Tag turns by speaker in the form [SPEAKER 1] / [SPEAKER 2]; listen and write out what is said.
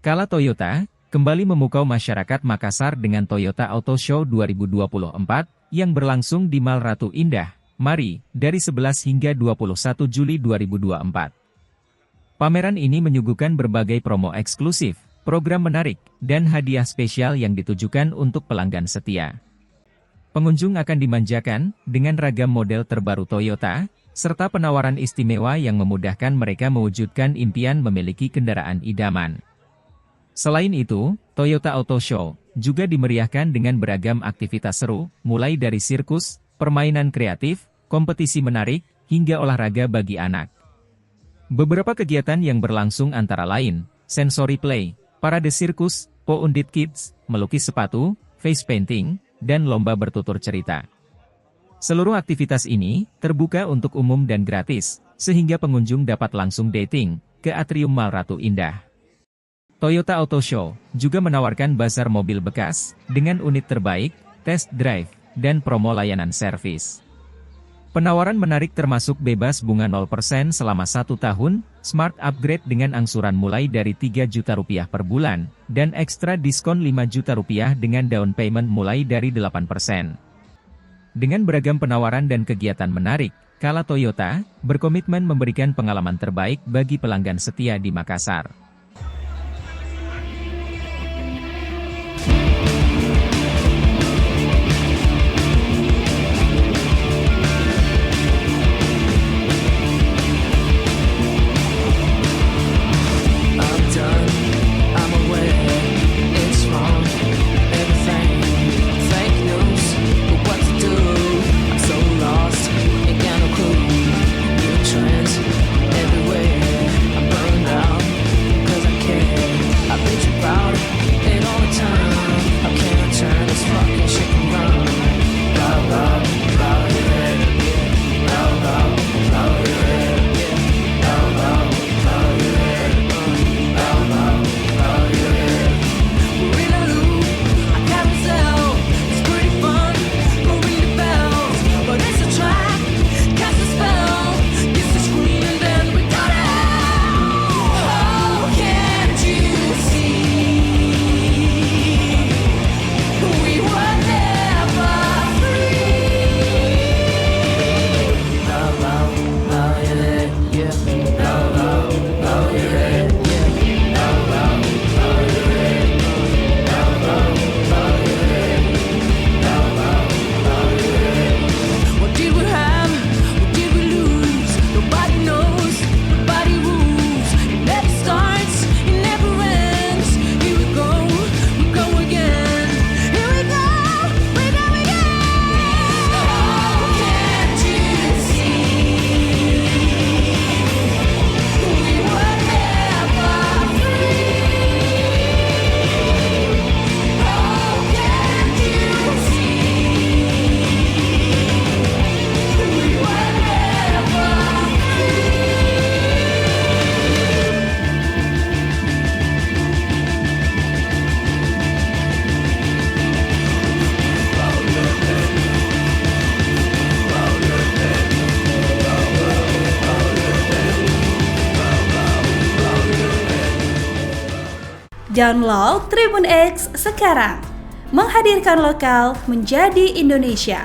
[SPEAKER 1] Kala Toyota kembali memukau masyarakat Makassar dengan Toyota Auto Show 2024 yang berlangsung di Mall Ratu Indah, Mari, dari 11 hingga 21 Juli 2024. Pameran ini menyuguhkan berbagai promo eksklusif, program menarik, dan hadiah spesial yang ditujukan untuk pelanggan setia. Pengunjung akan dimanjakan dengan ragam model terbaru Toyota, serta penawaran istimewa yang memudahkan mereka mewujudkan impian memiliki kendaraan idaman. Selain itu, Toyota Auto Show juga dimeriahkan dengan beragam aktivitas seru, mulai dari sirkus, permainan kreatif, kompetisi menarik, hingga olahraga bagi anak. Beberapa kegiatan yang berlangsung antara lain, sensory play, parade sirkus, po-undit kids, melukis sepatu, face painting, dan lomba bertutur cerita. Seluruh aktivitas ini terbuka untuk umum dan gratis, sehingga pengunjung dapat langsung dating ke atrium Mall Ratu Indah. Toyota Auto Show juga menawarkan bazar mobil bekas dengan unit terbaik, test drive, dan promo layanan servis. Penawaran menarik termasuk bebas bunga 0% selama 1 tahun, smart upgrade dengan angsuran mulai dari Rp3 juta per bulan, dan ekstra diskon Rp5 juta dengan down payment mulai dari 8%. Dengan beragam penawaran dan kegiatan menarik, Kala Toyota berkomitmen memberikan pengalaman terbaik bagi pelanggan setia di Makassar.
[SPEAKER 2] Download Tribun X sekarang, menghadirkan lokal menjadi Indonesia.